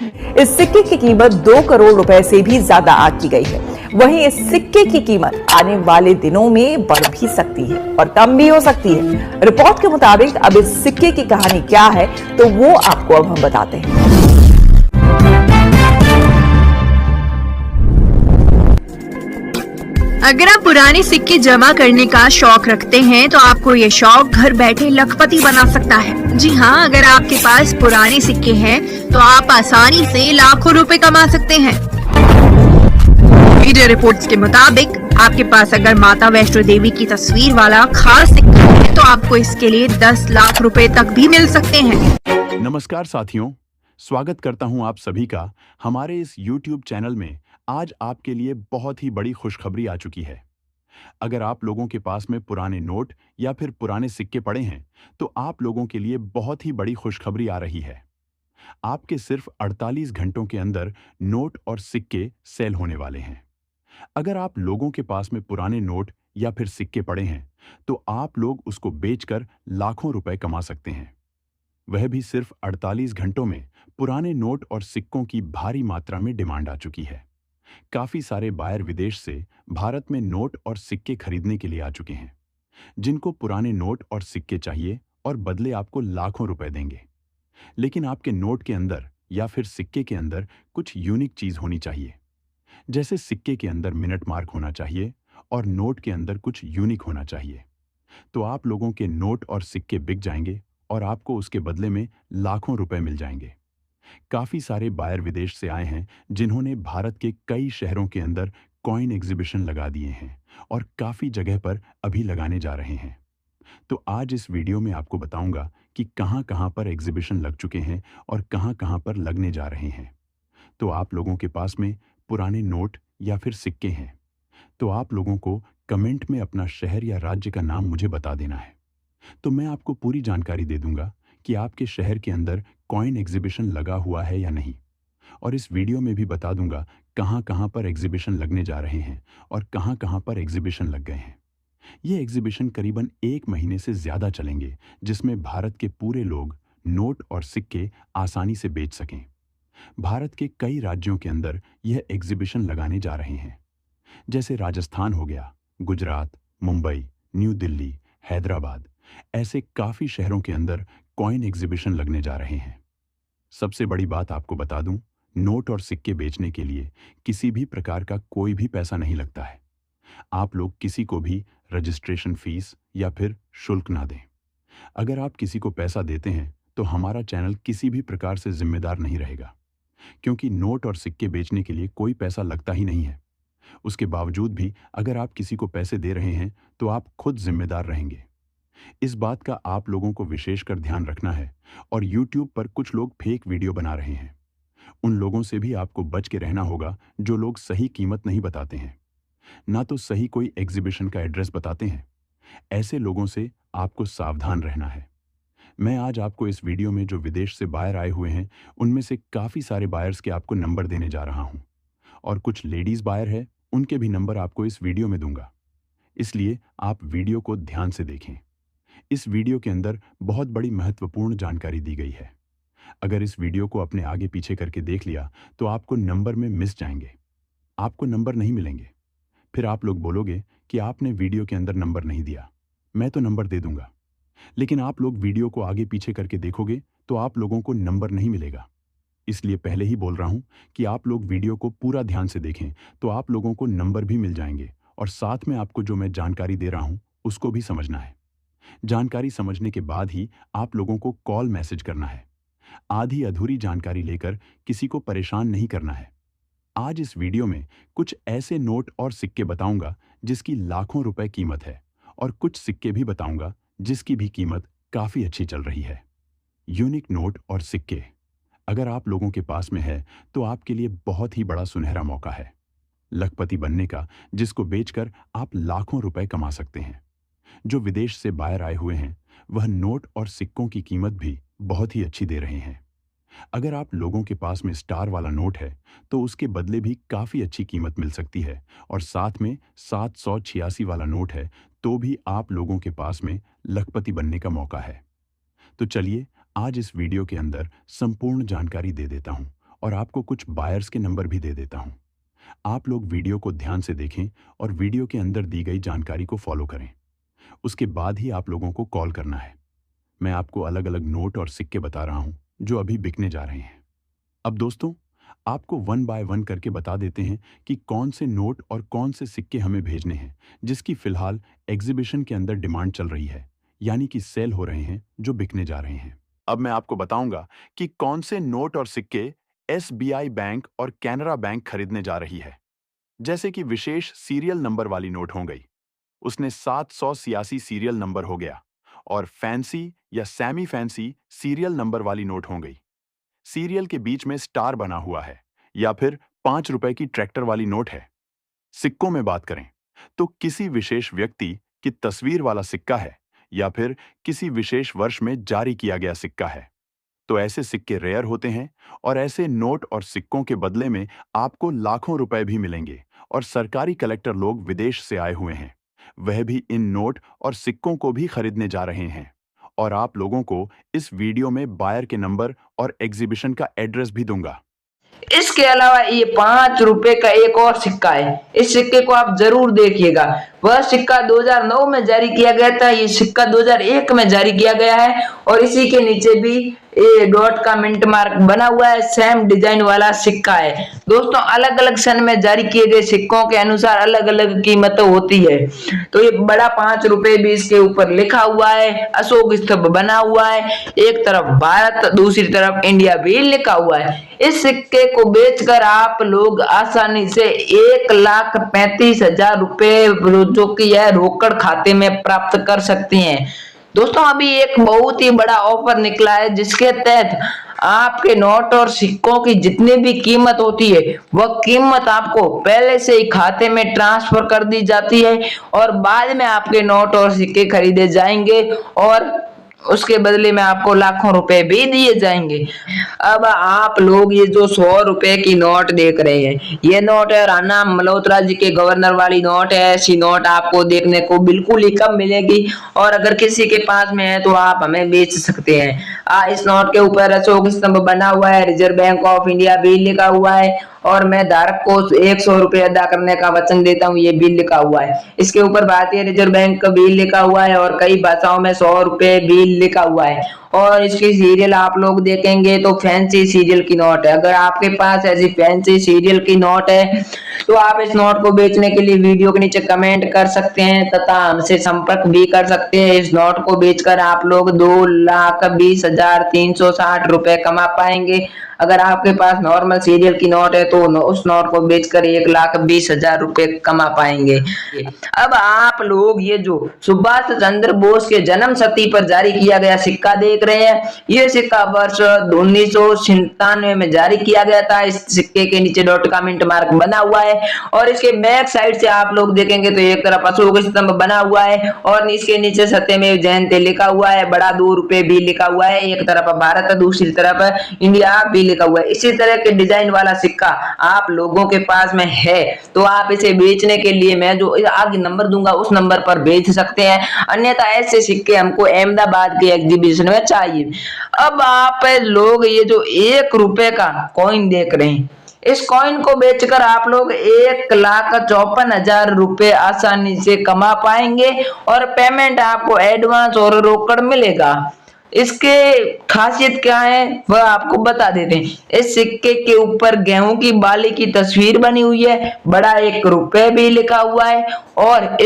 इस सिक्के की कीमत 2 करोड़ रुपए से भी ज्यादा आंकी गई है। वहीं इस सिक्के की कीमत आने वाले दिनों में बढ़ भी सकती है और कम भी हो सकती है। रिपोर्ट के मुताबिक अब इस सिक्के की कहानी क्या है, तो वो आपको अब हम बताते हैं। अगर आप पुराने सिक्के जमा करने का शौक रखते हैं तो आपको ये शौक घर बैठे लखपति बना सकता है। जी हाँ, अगर आपके पास पुराने सिक्के हैं तो आप आसानी से लाखों रुपए कमा सकते हैं। मीडिया रिपोर्ट्स के मुताबिक आपके पास अगर माता वैष्णो देवी की तस्वीर वाला खास सिक्का है तो आपको इसके लिए 10 लाख रुपए तक भी मिल सकते हैं। नमस्कार साथियों, स्वागत करता हूं आप सभी का हमारे इस YouTube चैनल में। आज आपके लिए बहुत ही बड़ी खुशखबरी आ चुकी है। अगर आप लोगों के पास में पुराने नोट या फिर पुराने सिक्के पड़े हैं तो आप लोगों के लिए बहुत ही बड़ी खुशखबरी आ रही है। आपके सिर्फ 48 घंटों के अंदर नोट और सिक्के सेल होने वाले हैं। अगर आप लोगों के पास में पुराने नोट या फिर सिक्के पड़े हैं तो आप लोग उसको बेचकर लाखों रुपए कमा सकते हैं। वह भी सिर्फ 48 घंटों में। पुराने नोट और सिक्कों की भारी मात्रा में डिमांड आ चुकी है। काफी सारे बायर विदेश से भारत में नोट और सिक्के खरीदने के लिए आ चुके हैं, जिनको पुराने नोट और सिक्के चाहिए और बदले आपको लाखों रुपए देंगे। लेकिन आपके नोट के अंदर या फिर सिक्के के अंदर कुछ यूनिक चीज होनी चाहिए। जैसे सिक्के के अंदर मिनट मार्क होना चाहिए और नोट के अंदर कुछ यूनिक होना चाहिए। तो आप लोगों के नोट और सिक्के बिक जाएंगे और आपको उसके बदले में लाखों रुपए मिल जाएंगे। काफी सारे बायर विदेश से आए हैं जिन्होंने भारत के कई शहरों के अंदर कॉइन एग्जीबिशन लगा दिए हैं और काफी जगह पर अभी लगाने जा रहे हैं। तो आज इस वीडियो में आपको बताऊंगा कि कहां-कहां पर एग्जीबिशन लग चुके हैं और कहां-कहां पर लगने जा रहे हैं। तो आप लोगों के पास में पुराने नोट या फिर सिक्के हैं तो आप लोगों को कमेंट में अपना शहर या राज्य का नाम मुझे बता देना है। तो मैं आपको पूरी जानकारी दे दूंगा कि आपके शहर के अंदर कॉइन एग्जीबिशन लगा हुआ है या नहीं। और इस वीडियो में भी बता दूंगा कहां-कहां पर एग्जीबिशन लगने जा रहे हैं और कहां-कहां पर एग्जीबिशन लग गए हैं। ये एग्जीबिशन करीबन 1 महीने से ज्यादा चलेंगे, जिसमें भारत के पूरे लोग नोट और सिक्के आसानी से बेच सकें। भारत के कई राज्यों के अंदर यह एग्जीबिशन लगाने जा रहे हैं, जैसे राजस्थान हो गया, गुजरात, मुंबई, न्यू दिल्ली, हैदराबाद। ऐसे काफी शहरों के अंदर कॉइन एग्जीबिशन लगने जा रहे हैं। सबसे बड़ी बात आपको बता दूं, नोट और सिक्के बेचने के लिए किसी भी प्रकार का कोई भी पैसा नहीं लगता है। आप लोग किसी को भी रजिस्ट्रेशन फीस या फिर शुल्क ना दें। अगर आप किसी को पैसा देते हैं तो हमारा चैनल किसी भी प्रकार से जिम्मेदार नहीं रहेगा, क्योंकि नोट और सिक्के बेचने के लिए कोई पैसा लगता ही नहीं है। उसके बावजूद भी अगर आप किसी को पैसे दे रहे हैं तो आप खुद जिम्मेदार रहेंगे। इस बात का आप लोगों को विशेषकर ध्यान रखना है। और YouTube पर कुछ लोग फेक वीडियो बना रहे हैं। उन लोगों से भी आपको बच के रहना होगा जो लोग सही कीमत नहीं बताते हैं, ना तो सही कोई एग्जीबिशन का एड्रेस बताते हैं। ऐसे लोगों से आपको सावधान रहना है। मैं आज आपको इस वीडियो में जो विदेश से बायर आए हुए हैं उनमें से काफी सारे बायर्स के आपको नंबर देने जा रहा हूं, और कुछ लेडीज बायर है उनके भी नंबर आपको इस वीडियो में दूंगा। इसलिए आप वीडियो को ध्यान से देखें। इस वीडियो के अंदर बहुत बड़ी महत्वपूर्ण जानकारी दी गई है। अगर इस वीडियो को अपने आगे पीछे करके देख लिया तो आपको नंबर में मिस जाएंगे, आपको नंबर नहीं मिलेंगे। फिर आप लोग बोलोगे कि आपने वीडियो के अंदर नंबर नहीं दिया। मैं तो नंबर दे दूंगा, लेकिन आप लोग वीडियो को आगे पीछे करके देखोगे तो आप लोगों को नंबर नहीं मिलेगा। इसलिए पहले ही बोल रहा हूं कि आप लोग वीडियो को पूरा ध्यान से देखें तो आप लोगों को नंबर भी मिल जाएंगे, और साथ में आपको जो मैं जानकारी दे रहा हूं उसको भी समझना है। जानकारी समझने के बाद ही आप लोगों को कॉल मैसेज करना है। आधी अधूरी जानकारी लेकर किसी को परेशान नहीं करना है। आज इस वीडियो में कुछ ऐसे नोट और सिक्के बताऊंगा जिसकी लाखों रुपए कीमत है, और कुछ सिक्के भी बताऊंगा जिसकी भी कीमत काफी अच्छी चल रही है। यूनिक नोट और सिक्के अगर आप लोगों के पास में है तो आपके लिए बहुत ही बड़ा सुनहरा मौका है लखपति बनने का, जिसको बेचकर आप लाखों रुपए कमा सकते हैं। जो विदेश से बाहर आए हुए हैं वह नोट और सिक्कों की कीमत भी बहुत ही अच्छी दे रहे हैं। अगर आप लोगों के पास में स्टार वाला नोट है तो उसके बदले भी काफी अच्छी कीमत मिल सकती है, और साथ में 786 वाला नोट है तो भी आप लोगों के पास में लखपति बनने का मौका है। तो चलिए आज इस वीडियो के अंदर संपूर्ण जानकारी दे देता हूं और आपको कुछ बायर्स के नंबर भी दे देता हूं। आप लोग वीडियो को ध्यान से देखें और वीडियो के अंदर दी गई जानकारी को फॉलो करें। उसके बाद ही आप लोगों को कॉल करना है। मैं आपको अलग अलग नोट और सिक्के बता रहा हूं जो अभी बिकने जा रहे हैं। अब दोस्तों, आपको वन बाय वन करके बता देते हैं कि कौन से नोट और कौन से सिक्के हमें भेजने हैं, जिसकी फिलहाल एग्जीबिशन के अंदर डिमांड चल रही है, यानी कि सेल हो रहे हैं, जो बिकने जा रहे हैं। अब मैं आपको बताऊंगा कि कौन से नोट और सिक्के SBI बैंक और कैनरा बैंक खरीदने जा रही है। जैसे कि विशेष सीरियल नंबर वाली नोट हो गई, उसने 786 सीरियल नंबर हो गया, और फैंसी या सेमी फैंसी सीरियल नंबर वाली नोट हो गई। सीरियल के बीच में स्टार बना हुआ है, या फिर 5 रुपए की ट्रैक्टर वाली नोट है। सिक्कों में बात करें तो किसी विशेष व्यक्ति की तस्वीर वाला सिक्का है, या फिर किसी विशेष वर्ष में जारी किया गया सिक्का है। तो ऐसे सिक्के रेयर होते हैं, और ऐसे नोट और सिक्कों के बदले में आपको लाखों रुपए भी मिलेंगे। और सरकारी कलेक्टर लोग विदेश से आए हुए हैं, वह भी इन नोट और सिक्कों को भी खरीदने जा रहे हैं। और आप लोगों को इस वीडियो में बायर के नंबर और एग्जीबिशन का एड्रेस भी दूंगा। इसके अलावा ये 5 रुपए का एक और सिक्का है। इस सिक्के को आप जरूर देखिएगा। वह सिक्का 2009 में जारी किया गया था, ये सिक्का 2001 में जारी किया गया है, और इसी के नीचे भी ये डॉट का मिंट मार्क बना हुआ है। सेम डिजाइन वाला सिक्का है। दोस्तों, अलग अलग सन में जारी किए गए सिक्कों के अनुसार अलग अलग कीमत होती है। तो ये बड़ा 5 रुपए भी इसके ऊपर लिखा हुआ है, अशोक स्तंभ बना हुआ है, एक तरफ भारत दूसरी तरफ इंडिया भी लिखा हुआ है। इस सिक्के को बेचकर आप लोग आसानी से 1,35,000 रुपए जो कि है रोकड़ खाते में प्राप्त कर सकते हैं। दोस्तों, अभी एक बहुत ही बड़ा ऑफर निकला है, जिसके तहत आपके नोट और सिक्कों की जितनी भी कीमत होती है, वह कीमत आपको पहले से ही खाते में ट्रांसफर कर दी जाती है, और बाद में आपके नोट और सिक्के खरीदे जाएंगे, और उसके बदले में आपको लाखों रुपए भी दिए जाएंगे। अब आप लोग ये जो 100 रुपए की नोट देख रहे हैं, ये नोट है राणा मल्होत्रा जी के गवर्नर वाली नोट है। ऐसी नोट आपको देखने को बिल्कुल ही कम मिलेगी, और अगर किसी के पास में है तो आप हमें बेच सकते हैं। इस नोट के ऊपर अशोक स्तंभ बना हुआ है, रिजर्व बैंक ऑफ इंडिया भी लिखा हुआ है, और मैं धारक को 100 रुपए अदा करने का वचन देता हूँ, ये बिल लिखा हुआ है। इसके ऊपर भारतीय रिजर्व बैंक का बिल लिखा हुआ है, और कई भाषाओं में 100 रुपए बिल लिखा हुआ है। और इसकी सीरियल आप लोग देखेंगे तो फैंसी सीरियल की नोट है। अगर आपके पास ऐसी फैंसी सीरियल की नोट है तो आप इस नोट को बेचने के लिए वीडियो के नीचे कमेंट कर सकते हैं, तथा हमसे संपर्क भी कर सकते हैं। इस नोट को बेचकर आप लोग 2,20,360 रुपए कमा पाएंगे। अगर आपके पास नॉर्मल सीरियल की नोट है तो उस नोट को बेचकर 1,20,000 रुपए कमा पाएंगे। अब आप लोग ये जो सुभाष चंद्र बोस के जन्म शती पर जारी किया गया सिक्का देख रहे हैं, ये सिक्का वर्ष 1997 में जारी किया गया था। इस सिक्के के नीचे डॉट का मिंट मार्क बना हुआ है, और इसके बैक साइड से आप लोग देखेंगे तो एक तरफ अशोक स्तंभ बना हुआ है, और इसके नीचे सत्यमेव जयते लिखा हुआ है, बड़ा 2 रुपए भी लिखा हुआ है। एक तरफ भारत दूसरी तरफ इंडिया भी लिखा हुआ है। इसी तरह के डिजाइन वाला सिक्का आप लोगों के पास में है तो आप इसे बेचने के लिए मैं जो आगे नंबर दूंगा उस नंबर पर बेच सकते हैं, अन्यथा ऐसे सिक्के हमको अहमदाबाद के एग्जीबिशन में चाहिए। अब आप लोग ये जो 1 रुपए का कॉइन देख रहे हैं, इस कॉइन को बेचकर आप लोग 1,54,000 रुपए आसानी से कमा पाएंगे, और पेमेंट आपको एडवांस और रोकड़ मिलेगा। इसके खासियत क्या है वह आपको बता देते हैं। इस सिक्के के ऊपर गेहूं की बाली की तस्वीर बनी हुई है, बड़ा 1 रुपए भी लिखा हुआ है, और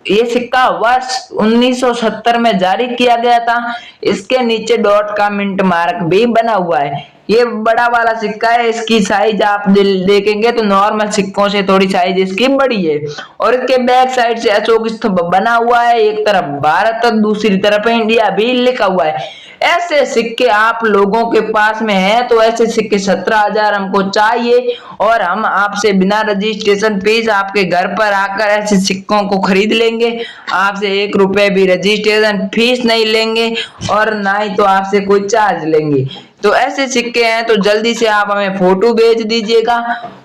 ये सिक्का वर्ष 1970 में जारी किया गया था। इसके नीचे डॉट का मिंट मार्क भी बना हुआ है। ये बड़ा वाला सिक्का है, इसकी साइज आप देखेंगे तो नॉर्मल सिक्कों से थोड़ी साइज इसकी बड़ी है, और इसके बैक साइड से अशोक स्तंभ बना हुआ है, एक तरफ भारत और दूसरी तरफ इंडिया भी लिखा हुआ है। ऐसे सिक्के आप लोगों के पास में है तो ऐसे सिक्के 17,000 हमको चाहिए, और हम आपसे बिना रजिस्ट्रेशन फीस आपके घर पर आकर ऐसे सिक्कों को खरीद लेंगे। आपसे 1 रुपए भी रजिस्ट्रेशन फीस नहीं लेंगे, और ना ही तो आपसे कोई चार्ज लेंगे। तो ऐसे सिक्के हैं तो जल्दी से आप हमें फोटो भेज दीजिएगा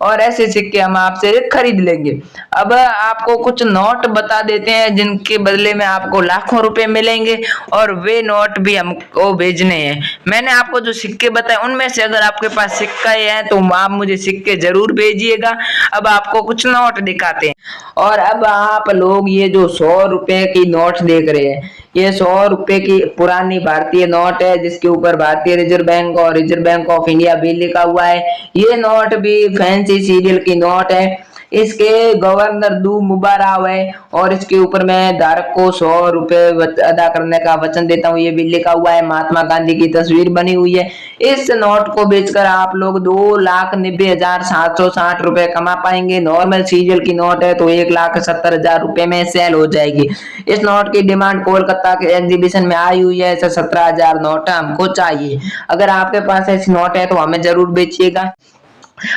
और ऐसे सिक्के हम आपसे खरीद लेंगे। अब आपको कुछ नोट बता देते हैं जिनके बदले में आपको लाखों रुपए मिलेंगे और वे नोट भी हमको भेजने हैं। मैंने आपको जो सिक्के बताए उनमें से अगर आपके पास सिक्का है तो आप मुझे सिक्के जरूर भेजिएगा। अब आपको कुछ नोट दिखाते हैं और अब आप लोग ये जो 100 रुपए की नोट देख रहे हैं, ये 100 रुपए की पुरानी भारतीय नोट है जिसके ऊपर भारतीय रिजर्व बैंक और रिजर्व बैंक ऑफ इंडिया भी लिखा हुआ है। ये नोट भी फैंसी सीरियल की नोट है। इसके गवर्नर दू मुबारक है और इसके ऊपर मैं धारक को 100 रुपए अदा करने का वचन देता हूँ, ये भी लिखा हुआ है। महात्मा गांधी की तस्वीर बनी हुई है। इस नोट को बेचकर आप लोग 2,90,760 रुपए कमा पाएंगे। नॉर्मल सीरियल की नोट है तो 1,70,000 रुपए में सेल हो जाएगी। इस नोट की डिमांड कोलकाता के एग्जीबिशन में आई हुई है। 17,000 नोट हमको चाहिए। अगर आपके पास ऐसी नोट है तो हमें जरूर बेचिएगा।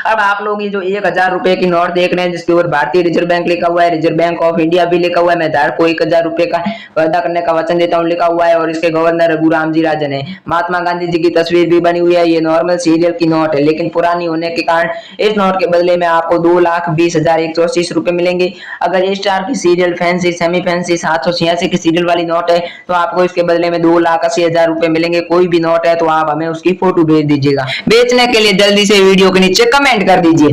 अब आप लोग ये जो 1,000 रुपए की नोट देख रहे हैं जिसके ऊपर भारतीय रिजर्व बैंक लिखा हुआ है, रिजर्व बैंक ऑफ इंडिया भी लिखा हुआ है, मैं धारक को 1,000 रुपए का वादा करने का वचन देता हूँ लिखा हुआ है और इसके गवर्नर रघुराम जी राजन है। महात्मा गांधी जी की तस्वीर भी बनी हुई है। ये नॉर्मल सीरियल की नोट है लेकिन पुरानी होने के कारण इस नोट के बदले में आपको 2,20,180 रुपए मिलेंगे। अगर ये स्टार की सीरियल, फैंसी, सेमी फैंसी 786 की सीरियल वाली नोट है तो आपको इसके बदले में 2,80,000 रुपए मिलेंगे। कोई भी नोट है तो आप हमें उसकी फोटो भेज दीजिएगा। बेचने के लिए जल्दी से वीडियो के नीचे कमेंट कर दीजिए।